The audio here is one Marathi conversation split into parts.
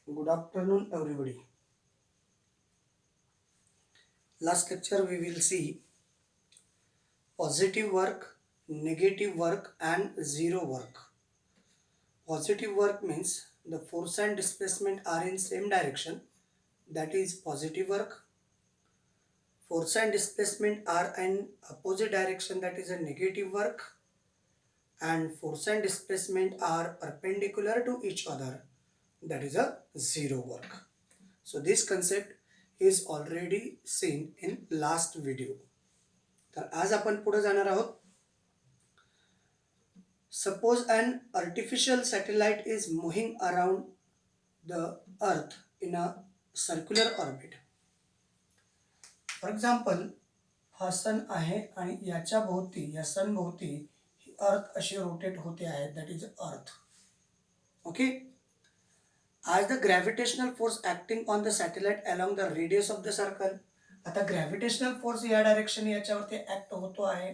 Good afternoon, everybody. Last lecture we will see positive work, negative work, and zero work. Positive work means the force and displacement are in same direction. That is positive work. Force and displacement are in opposite direction. That is a negative work. And force and displacement are perpendicular to each other. That is a zero work. So this concept is already seen in last video. तर आज आपण पुढे जाणार आहोत. Suppose an artificial satellite is moving around the earth in a circular orbit. For example हा सन आहे आणि याच्या भोवती या सन भोवती ही अर्थ अशी रोटेट होते आहे. That is earth. Okay. As the gravitational force acting on the satellite along the radius of the circle. आता ग्रॅव्हिटेशनल फोर्स या डायरेक्शन याच्यावरती ऍक्ट होतो आहे.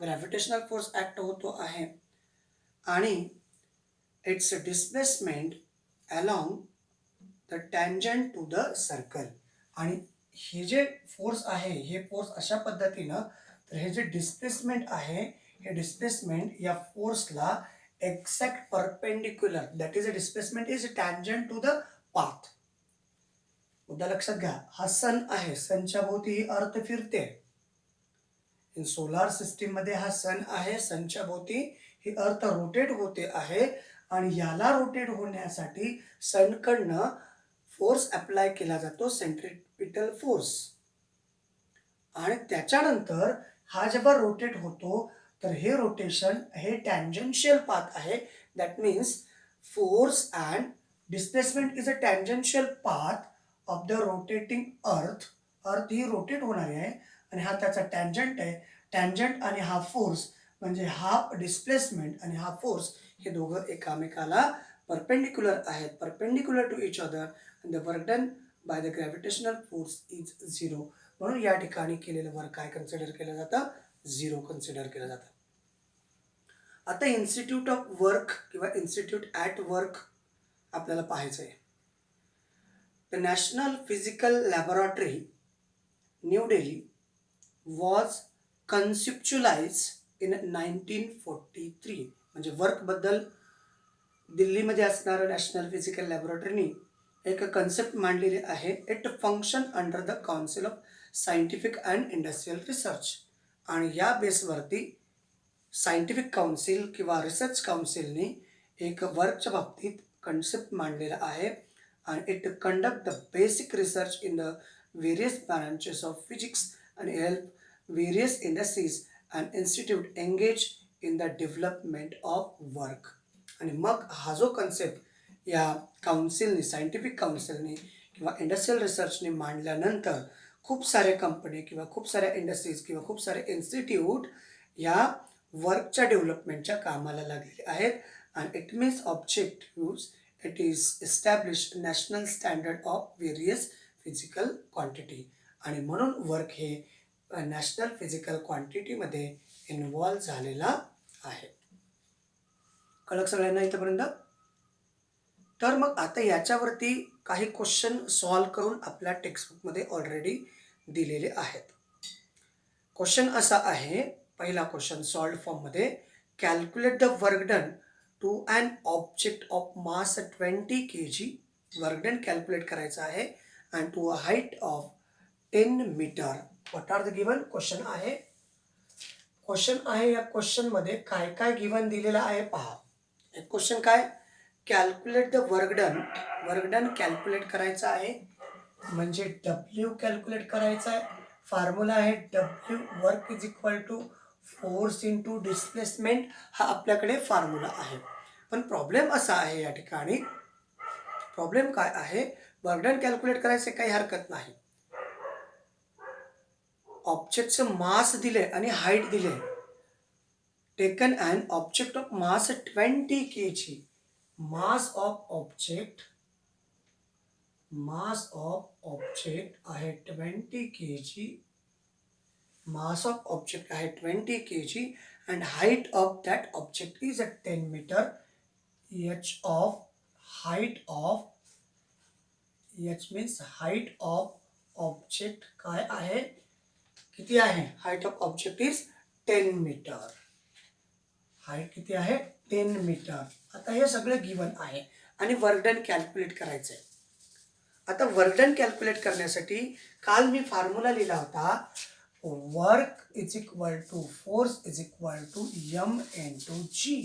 ग्रॅव्हिटेशनल फोर्स ऍक्ट होतो आहे आणि its displacement along the tangent to the circle. आणि हे जे फोर्स आहे हे फोर्स अशा पद्धतीनं, तर हे जे डिस्प्लेसमेंट आहे हे डिस्प्लेसमेंट या फोर्सला exact perpendicular, that is a displacement is tangent to the path. मुद्दा लक्षात घ्या. हा सन आहे, सनच्या भोवती ही अर्थ फिरते. इन सोलार सिस्टीम मध्ये हा सन आहे, सनच्या भोवती ही अर्थ रोटेट होते आहे आणि याला रोटेट होण्यासाठी सनकडनं फोर्स अप्लाय केला जातो, सेंट्रिपिटल फोर्स. आणि त्याच्यानंतर हा जेव्हा रोटेट होतो तर हे रोटेशन हे टँजन्शियल पाथ आहे. That means force and displacement is a tangential path of the rotating earth. Earth he rotate होणारी आहे आणि हा त्याचा टँजंट आहे. टँजंट आणि हा फोर्स म्हणजे हा डिस्प्लेसमेंट आणि हा फोर्स हे दोघं एकामेकाला परपेंडिक्युलर आहेत, perpendicular to each other. And the work done by the gravitational force is zero. म्हणून या ठिकाणी केलेलं वर्क काय कन्सिडर केलं जातं? झिरो कन्सिडर केलं जातं. आता इन्स्टिट्यूट ऑफ वर्क किंवा इन्स्टिट्यूट ॲट वर्क आपल्याला पाहायचं आहे. The national physical laboratory new Delhi was conceptualised in 1943. म्हणजे वर्कबद्दल दिल्लीमध्ये असणारं नॅशनल फिजिकल लॅबोरेटरीनी एक कन्सेप्ट मांडलेली आहे. It function under the council of scientific and industrial research. आणि या बेसवरती सायंटिफिक काउन्सिल किंवा रिसर्च काउन्सिलने एक वर्कच्या बाबतीत कन्सेप्ट मांडलेला आहे. आणि it conduct the basic research in the various branches of physics and help various industries and institute engage in the development of work. आणि मग हा जो कन्सेप्ट या काउन्सिलने, सायंटिफिक काउन्सिलने किंवा इंडस्ट्रियल रिसर्चने मांडल्यानंतर खूप सारे कंपनी किंवा खूप साऱ्या इंडस्ट्रीज किंवा खूप सारे इन्स्टिट्यूट या वर्कच्या डेव्हलपमेंटच्या कामाला लागलेले आहेत. आणि it means objectives it is establish national standard of various physical quantity. आणि म्हणून वर्क हे नॅशनल फिजिकल क्वांटिटीमध्ये इन्व्हॉल्व झालेला आहे. कळलं सगळ्यांना इथंपर्यंत? तर मग आता याच्यावरती काही क्वेश्चन सॉल्व करून आपल्या टेक्स्टबुकमध्ये ऑलरेडी दिलेले आहेत. क्वेश्चन असा आहे, पहिला क्वेश्चन सॉल्व फॉर्ममध्ये. Calculate the work done to an object of mass 20 kg. Work done calculate करायचं आहे and to a height of 10 metre. What are the given? Question आहे. क्वेश्चन आहे, या क्वेश्चन मध्ये काय काय गिवन दिलेलं आहे पहा. एक क्वेश्चन काय? Calculate the work done. Work done calculate करायचं आहे म्हणजे डब्ल्यू कॅल्क्युलेट करायचं आहे. फॉर्म्युला आहे W work is equal to force into displacement. हा आपल्याकडे फॉर्म्युला आहे. पण प्रॉब्लेम असा आहे या ठिकाणी, प्रॉब्लेम काय आहे? वर्क डन कॅल्क्युलेट करायचे काही हरकत नाही. ऑब्जेक्टचं मास दिले आणि हाईट दिले. Taken an object of mass 20 kg. Mass of object आहे 20 kg. मास ऑफ ऑब्जेक्ट आहे 20 kg and height of that object is 10 metre. H of height of H means height of object काय आहे, किती आहे, height of object is 10 metre. Height किती आहे, 10 मीटर. आता हे सगळं गिवन आहे आणि वर्क डन कॅल्क्युलेट करायचं आहे. आता वर्क डन कॅल्क्युलेट करण्यासाठी काल मी फॉर्म्युला लिहिला होता, work is equal to force is equal to M into g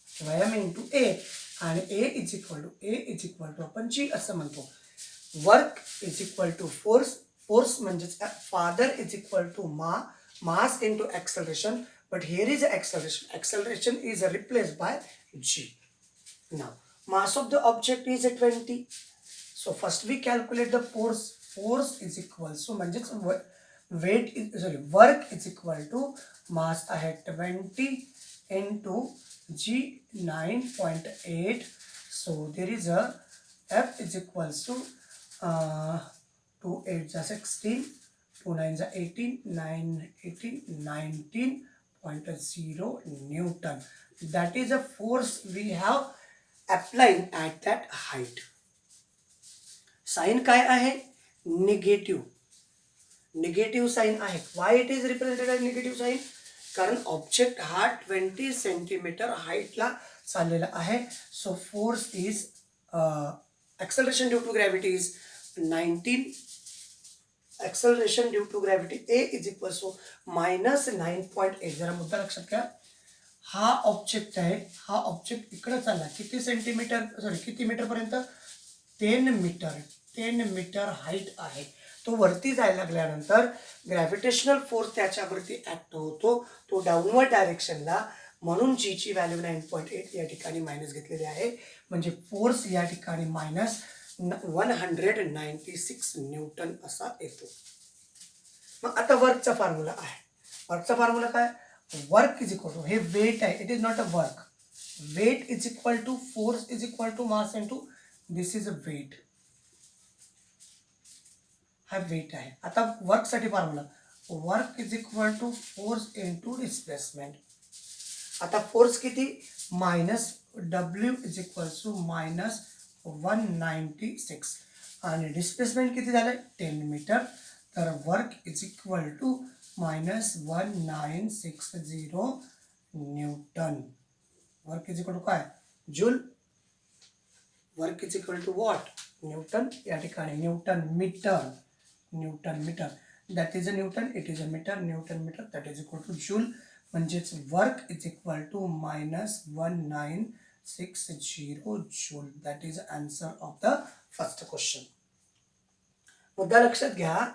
किंवा एम इंटू ए, आणि ए इज इक्वल टू आपण जी असं म्हणतो. Work is equal to force, force म्हणजेच father is equal to mass into acceleration, but here is acceleration is replaced by g. Now mass of the object is 20, so first we calculate the force is equal, so म्हणजेच work is equal to mass आहे 20 into g 9.8, so there is a f is equals to 2 8 16, 2 9 18, 9 18 19.0 Newton. That is a force we have applied at that height. Sign काय आहे, निगेटिव्ह साइन आहे. Why it is represented as negative sign, कारण ऑब्जेक्ट हा 20 सेंटीमीटर हाईटला चाललेला आहे. So force is acceleration due to gravity is 19, acceleration due to gravity A is equal to minus 9.8. जरा मुद्दा लक्षात घ्या, हा ऑब्जेक्ट आहे, हा ऑब्जेक्ट इकडे चालला किती सेंटीमीटर, सॉरी किती मीटर पर्यंत, 10 मीटर हाईट आहे. तो वरती जायला लागल्यानंतर ग्रॅव्हिटेशनल फोर्स त्याच्यावरती ऍक्ट होतो, तो डाऊनवर्ड डायरेक्शनला, म्हणून जी ची व्हॅल्यू 9.8 या ठिकाणी मायनस घेतलेली आहे. म्हणजे फोर्स या ठिकाणी मायनस 196 न्यूटन असा येतो. मग आता वर्कचा फॉर्म्युला आहे. वर्कचा फॉर्म्युला काय, वर्क इज इक्वल टू, हे वेट आहे, it is not a work, weight is equal to force is equal to mass into this is a weight, हा वेट आहे. आता वर्कसाठी formula, work is equal to force into displacement. आता फोर्स किती, minus W is equal to minus 196, आणि डिस्प्लेसमेंट किती झालं, 10 मीटर. तर work is equal to minus 1960 Newton. Work is equal to काय, joule. Work is equal to what, newton. या ठिकाणी newton metre, that is a newton, it is a metre, newton metre, that is equal to joule. म्हणजेच work is equal to minus 1960 joule. That is answer of the first question. मुद्दा लक्षात घ्या,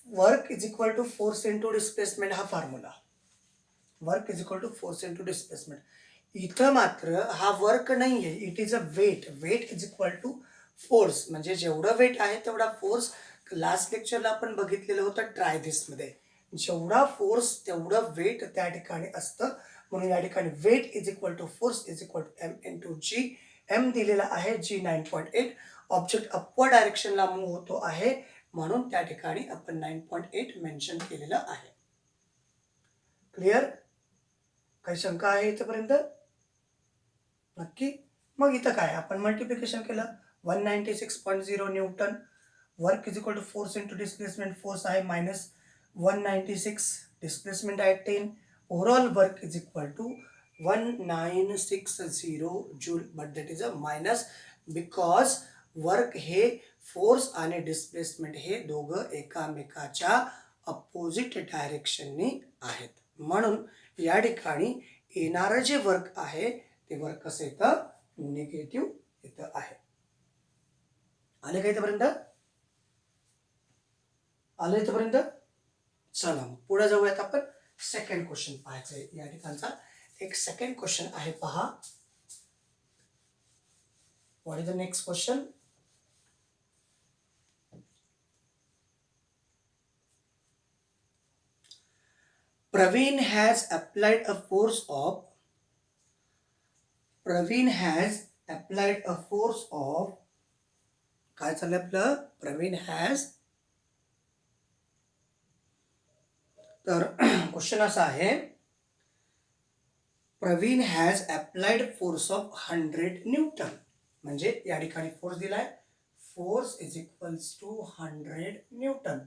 work is equal to force into displacement हा formula, work is equal to force into displacement. इथं मात्र हा वर्क नाही आहे, it is a weight, weight is equal to force, म्हणजे जेवढं वेट आहे तेवढा फोर्स. लास्ट लेक्चरला आपण बघितलेलं होतं ट्राय धिसमध्ये, जेवढा फोर्स तेवढं वेट त्या ठिकाणी असतं. म्हणून या ठिकाणी weight is equal to force is equal to M into G. M दिलेला आहे जी 9.8, ऑब्जेक्ट अपवर्ड डायरेक्शनला मूव्ह होतो आहे, म्हणून त्या ठिकाणी आपण 9.8 मेन्शन केलेलं आहे. क्लिअर, काही शंका आहे इथपर्यंत, नक्की. मग इथं काय, आपण मल्टिप्लिकेशन केलं, 196.0 newton. Work is equal to force into displacement, force आहे मायनस 196, डिस्प्लेसमेंट आहे 10. Overall work is equal to 1960 joule, but that is a minus, because work हे फोर्स आणि डिस्प्लेसमेंट हे दोघं एकामेकाच्या अपोजिट डायरेक्शननी आहेत. म्हणून या ठिकाणी येणारं जे वर्क आहे ते वर्क कसं येतं, निगेटिव्ह येतं आहे. आले का इथपर्यंत, आलं इथपर्यंत. चला मग पुढे जाऊयात आपण. सेकंड क्वेश्चन पाहायचं आहे. या ठिकाणचा एक सेकंड क्वेश्चन आहे, पहा. What is the next question. Praveen has applied a force of, काय चाललंय आपलं, प्रवीण हॅज, तर क्वेश्चन असा आहे, Praveen has applied force of 100 newton. म्हणजे या ठिकाणी फोर्स दिलाय force is equals to 100 newton.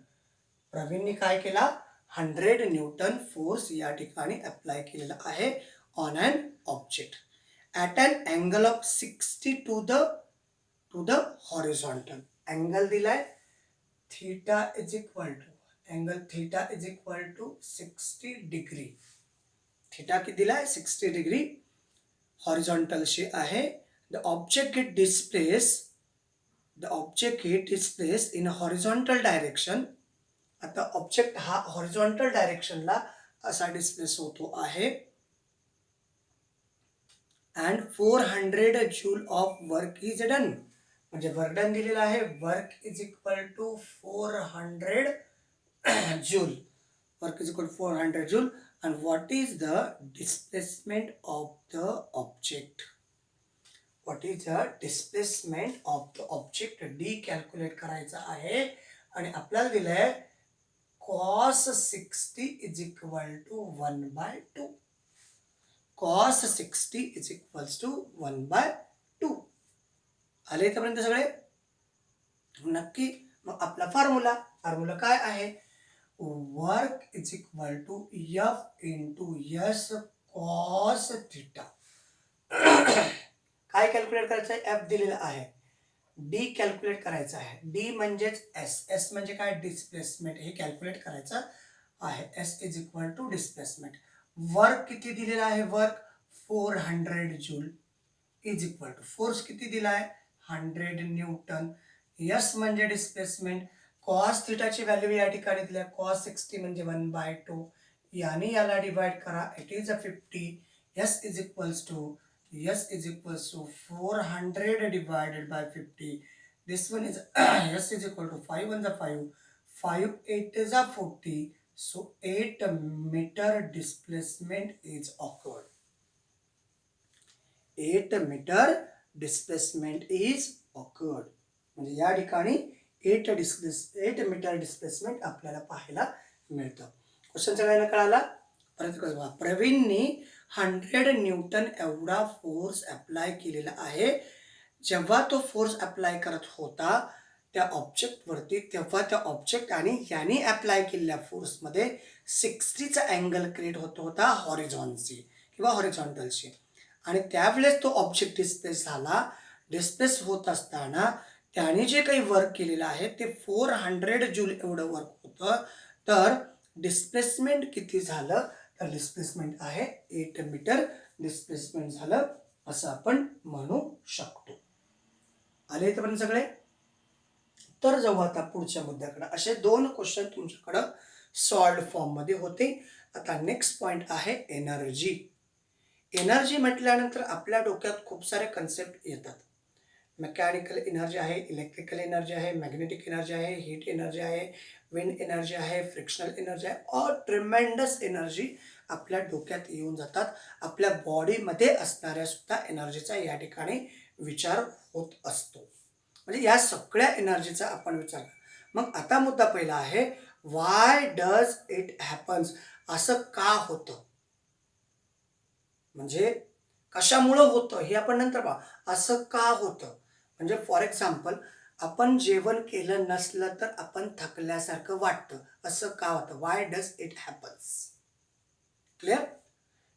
प्रवीणने काय केला, 100 न्यूटन फोर्स या ठिकाणी अप्लाय केलेला आहे on an object at an angle of 60 to the horizontal. Angle दिलाय theta is equal to, angle theta is equal to 60 degree. Theta किती दिलाय 60 डिग्री हॉरिझॉन्टलशी आहे. The object get displace in horizontal direction. आता ऑब्जेक्ट हा हॉरिझॉन्टल डायरेक्शनला असा डिस्प्लेस होतो आहे. And 400 joule of work is done. म्हणजे वर्क डन दिलेला आहे. Work is equal to 400 joule. Work is equal to 400 joule. And what is the displacement of the object? What is the displacement of the object? D calculate करायचा आहे आणि आपल्याला दिलंय cos 60 is equal to 1/2. cos 60 is equals to 1/2. आले इथपर्यंत सगळे नक्की. मग आपला फॉर्म्युला काय आहे, work is equal to F into S cos theta. काय कॅल्क्युलेट करायचं आहे, एफ दिलेला आहे. डी कॅल्क्युलेट करायचं आहे. डी म्हणजेच एस म्हणजे काय, डिस्प्लेसमेंट. हे कॅल्क्युलेट करायचं आहे. S is equal to displacement. Work किती दिलेला आहे, work 400 joule is equal to force किती दिलाय 100 न्यूटन. एस म्हणजे डिस्प्लेसमेंट. कॉस थिटाची व्हॅल्यू या ठिकाणी दिली आहे. कॉस 60 म्हणजे 1/2. याने याला डिवाइड करा, it is 50. S is equals to 400 divided by 50. This one is S is equal to 5 1 is 5, 5 8 is 40. So 8 meter displacement is occurred. 8 meter displacement is occurred. म्हणजे या ठिकाणी 8 मीटर डिस्प्लेसमेंट आपल्याला पाहायला मिळतं. क्वेश्चन सगळ्यांना कळाला. परत प्रवीणनी 100 न्यूटन एवढा फोर्स अप्लाय केलेला आहे. जेव्हा तो फोर्स अप्लाय करत होता त्या ऑब्जेक्टवरती, तेव्हा त्या ऑब्जेक्ट आणि याने अप्लाय केलेल्या फोर्समध्ये 60चा अँगल क्रिएट होत होता हॉरिझॉनशी किंवा हॉरिझॉन्टलशी. आणि त्यावेळेस तो ऑब्जेक्ट डिस्प्लेस होत असताना त्याने जे काही वर्क केलेलं आहे ते 400 जूल एवढं वर्क होतं. तर डिस्प्लेसमेंट किती झालं, तर डिस्प्लेसमेंट आहे 8 मीटर डिस्प्लेसमेंट झालं असं आपण म्हणू शकतो. आले इथपर्यंत सगळे. तर जाऊ आता पुढच्या मुद्द्याकडे. असे 2 क्वेश्चन तुमच्याकडं सॉल्व्ड फॉर्ममध्ये होते. आता नेक्स्ट पॉइंट आहे एनर्जी. एनर्जी म्हटल्यानंतर आपल्या डोक्यात खूप सारे कन्सेप्ट येतात. मेकॅनिकल एनर्जी आहे, इलेक्ट्रिकल एनर्जी आहे, मॅग्नेटिक एनर्जी आहे, हीट एनर्जी आहे, विंड एनर्जी आहे, फ्रिक्शनल एनर्जी आहे. ऑल ट्रिमेंडस एनर्जी आपल्या डोक्यात येऊन जातात. आपल्या बॉडीमध्ये असणाऱ्या सुद्धा एनर्जीचा या ठिकाणी विचार होत असतो. म्हणजे या सगळ्या एनर्जीचा आपण विचार. मग आता मुद्दा पहिला आहे, वाय डज इट हॅपन्स. असं का होतं, म्हणजे कशामुळं होतं हे आपण नंतर पहा. असं का होतं म्हणजे फॉर एक्झाम्पल आपण जेवण केलं नसलं तर आपण थकल्यासारखं वाटतं. असं का होतं, Y does it happens. Clear.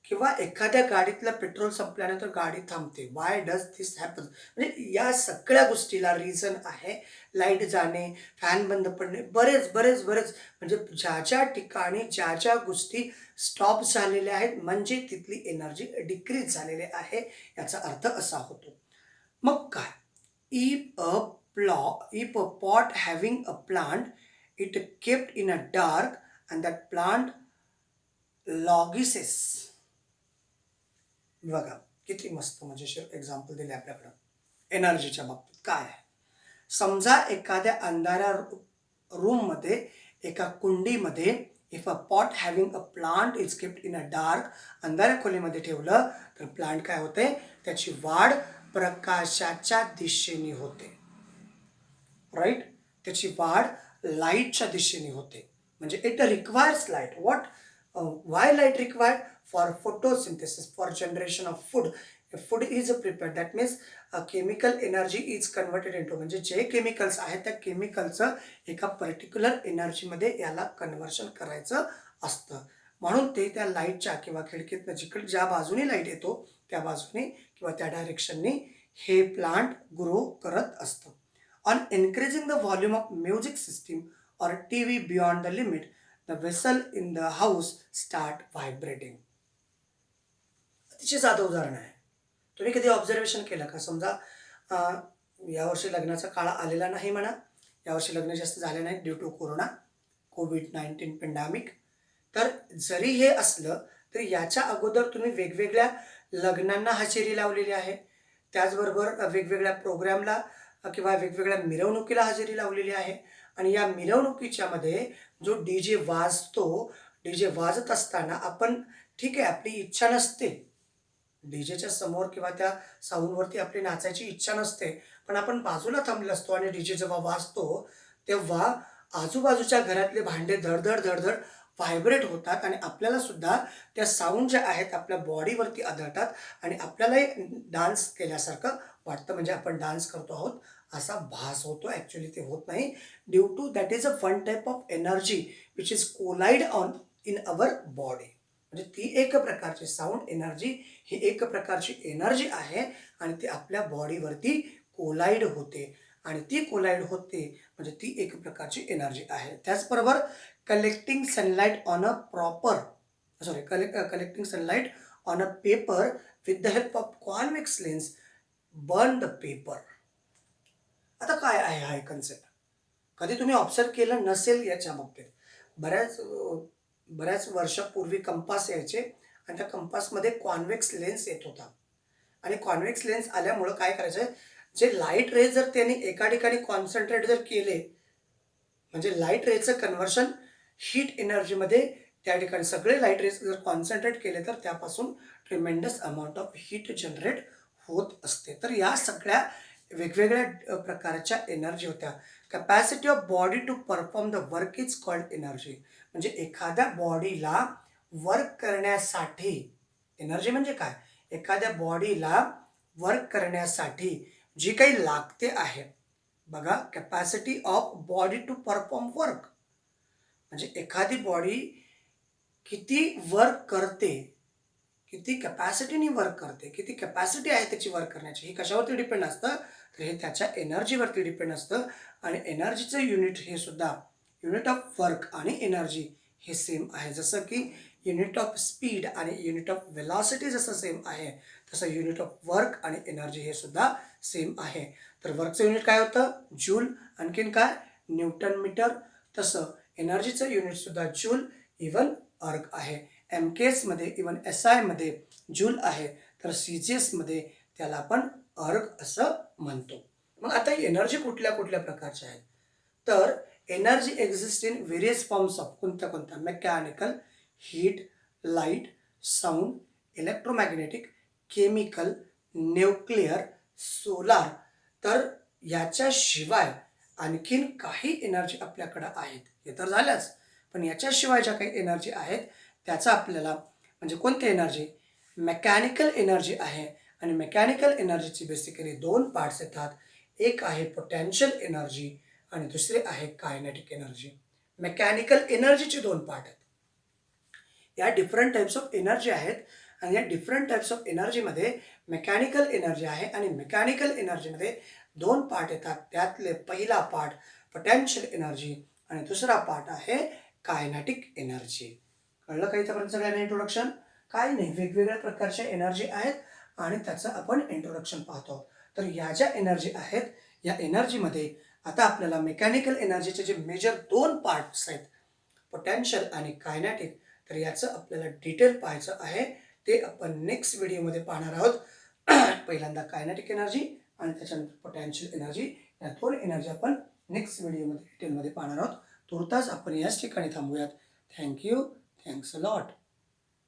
किंवा एखाद्या गाडीतलं पेट्रोल संपल्यानंतर गाडी थांबते, वाय डज दिस हॅपन्स. म्हणजे या सगळ्या गोष्टीला रिझन आहे. लाईट जाणे, फॅन बंद पडणे, बरेच म्हणजे ज्या ठिकाणी ज्या गोष्टी स्टॉप झालेल्या आहेत म्हणजे तिथली एनर्जी डिक्रीज झालेली आहे, याचा अर्थ असा होतो. मग काय, if a pot having a plant, it kept in a dark and that plant logizes. बघा किती मस्त म्हणजे एक्झाम्पल दिले आपल्याकडं एनर्जीच्या बाबतीत. काय आहे, समजा एखाद्या अंधाऱ्या रूममध्ये, एका कुंडीमध्ये, if a pot having a plant is kept in a dark, अंधाऱ्या खोलीमध्ये ठेवलं तर प्लांट काय होते, त्याची वाढ प्रकाशाच्या दिशेने होते. राईट. त्याची वाढ लाईटच्या दिशेने होते. म्हणजे it requires light. What, Y light required, for photosynthesis, for generation of food. Food is prepared that means chemical energy is converted into, म्हणजे जे केमिकल्स आहेत त्या केमिकलचं एका पर्टिक्युलर एनर्जीमध्ये याला कन्व्हर्शन करायचं असतं. म्हणून ते त्या लाईटच्या किंवा खिडकीतनं जिकडे ज्या बाजूने लाईट येतो त्या बाजूने किंवा त्या डायरेक्शननी हे प्लांट ग्रो करत असतं. On increasing the volume of music system or TV beyond the limit, the vessel in the house start vibrating. अतिशय साधं उदाहरण आहे. तुम्ही कधी ऑब्झर्वेशन केलं का? समजा यावर्षी लग्नाचा काळ आलेला नाही म्हणा, यावर्षी लग्न जास्त झाले नाहीत ड्यू टू कोरोना, कोविड-19 पेंडॅमिक. तर जरी हे असलं तरी याच्या अगोदर तुम्ही वेगवेगळ्या लग्नांना हजेरी लावलेली आहे, त्याचबरोबर वेगवेगळ्या प्रोग्रामला किंवा वेगवेगळ्या मिरवणुकीला हजेरी लावलेली आहे. आणि या मिरवणुकीच्या मध्ये जो DJ वाजतो, DJ वाजत असताना आपण ठीक आहे, आपली इच्छा नसते डीजेच्या समोर किंवा त्या साऊंडवरती आपली नाचायची इच्छा नसते, पण आपण बाजूला थांबलेलो असतो आणि डीजे जेव्हा वाजतो तेव्हा आजूबाजूच्या घरातले भांडे धडधड धडधड व्हायब्रेट होतात आणि आपल्याला सुद्धा त्या साऊंड ज्या आहेत आपल्या बॉडीवरती आदळतात आणि आपल्यालाही डान्स केल्यासारखं वाटतं, म्हणजे आपण डान्स करतो आहोत असा भास होतो. ॲक्च्युली ते होत नाही, due to that is a one type of energy which is collide on in our body. म्हणजे ती एक प्रकारची साऊंड एनर्जी ही एक प्रकारची एनर्जी आहे आणि ती आपल्या बॉडीवरती कोलाइड होते आणि ती कोलाइड होते म्हणजे ती एक प्रकारची एनर्जी आहे. त्याचबरोबर collecting sunlight on a collecting sunlight on a paper with the help of convex lens burn the paper. आता काय आहे हा कन्सेप्ट? कधी तुम्ही ऑब्झर्व केलं नसेल याच्या बाबतीत. बऱ्याच वर्षापूर्वी कंपास यायचे आणि त्या कंपासमध्ये कॉन्व्हेक्स लेन्स येत होता आणि कॉन्व्हेक्स लेन्स आल्यामुळं काय करायचं, जे लाईट रे जर त्यांनी एका ठिकाणी कॉन्सन्ट्रेट जर केले म्हणजे लाईट रेचं कन्व्हर्शन हीट एनर्जीमध्ये त्या ठिकाणी सगळे लाईट रेज जर कॉन्सन्ट्रेट केले तर त्यापासून tremendous amount of heat generate होत असते. तर या सगळ्या वेगवेगळ्या प्रकारच्या एनर्जी होत्या. Capacity of body to perform the work is called energy. म्हणजे एखाद्या बॉडीला वर्क करण्यासाठी, एनर्जी म्हणजे काय, एखाद्या बॉडीला वर्क करण्यासाठी जी काही लागते आहे बघा, capacity of body to perform work म्हणजे एखादी बॉडी किती वर्क करते, किती कॅपॅसिटीने वर्क करते, किती कॅपॅसिटी आहे त्याची वर्क करण्याची, हे कशावरती डिपेंड असतं, तर हे त्याच्या एनर्जीवरती डिपेंड असतं. आणि एनर्जीचं युनिट हे सुद्धा युनिट ऑफ वर्क आणि एनर्जी हे सेम आहे. जसं की युनिट ऑफ स्पीड आणि युनिट ऑफ वेलॉसिटी जसं सेम आहे तसं युनिट ऑफ वर्क आणि एनर्जी हे सुद्धा सेम आहे. तर वर्कचं युनिट काय होतं, जूल, आणखीन काय, न्यूटन मीटर. तसं एनर्जीचं युनिटसुद्धा जूल इवन अर्ग आहे. MKSमध्ये इवन SI मध्ये जूल आहे, तर CGSमध्ये त्याला आपण अर्ग असं म्हणतो. मग आता एनर्जी कुठल्या कुठल्या प्रकारच्या आहेत, तर energy exist in various forms of कोणत्या mechanical, heat, light, sound, electromagnetic, chemical, nuclear, solar. तर याच्याशिवाय आणखीन काही एनर्जी आपल्याकडं आहेत, हे तर झाल्याच, पण याच्याशिवाय ज्या काही एनर्जी आहेत त्याचा आपल्याला म्हणजे कोणती एनर्जी, मेकॅनिकल एनर्जी आहे. आणि मेकॅनिकल एनर्जीची बेसिकली दोन पार्ट्स येतात, एक आहे पोटेन्शियल एनर्जी आणि दुसरे आहे कायनेटिक एनर्जी. मेकॅनिकल एनर्जीचे दोन पार्ट आहेत. या डिफरंट टाइप्स ऑफ एनर्जी आहेत आणि या डिफरंट टाइप्स ऑफ एनर्जीमध्ये मेकॅनिकल एनर्जी आहे आणि मेकॅनिकल एनर्जीमध्ये दोन पार्ट येतात. त्यातले पहिला पार्ट पोटेन्शियल एनर्जी आणि दुसरा पार्ट आहे कायनेटिक एनर्जी. कळलं का इथपर्यंत सगळ्यांना इंट्रोडक्शन? काय नाही, वेगवेगळ्या प्रकारच्या एनर्जी आहेत आणि त्याचं आपण इंट्रोडक्शन पाहतो. तर या ज्या एनर्जी आहेत या एनर्जीमध्ये आता आपल्याला मेकॅनिकल एनर्जीचे जे मेजर दोन पार्ट्स आहेत, पोटेन्शियल आणि कायनेटिक, तर याचं आपल्याला डिटेल पाहायचं आहे. ते आपण नेक्स्ट व्हिडिओमध्ये पाहणार आहोत. पहिल्यांदा कायनेटिक एनर्जी आणि त्याच्यानंतर पोटेन्शियल एनर्जी, या दोन एनर्जी आपण नेक्स्ट व्हिडिओमध्ये डिटेलमध्ये पाहणार आहोत. तुर्तास आपण याच ठिकाणी थांबूयात. थँक्यू. Thanks a lot.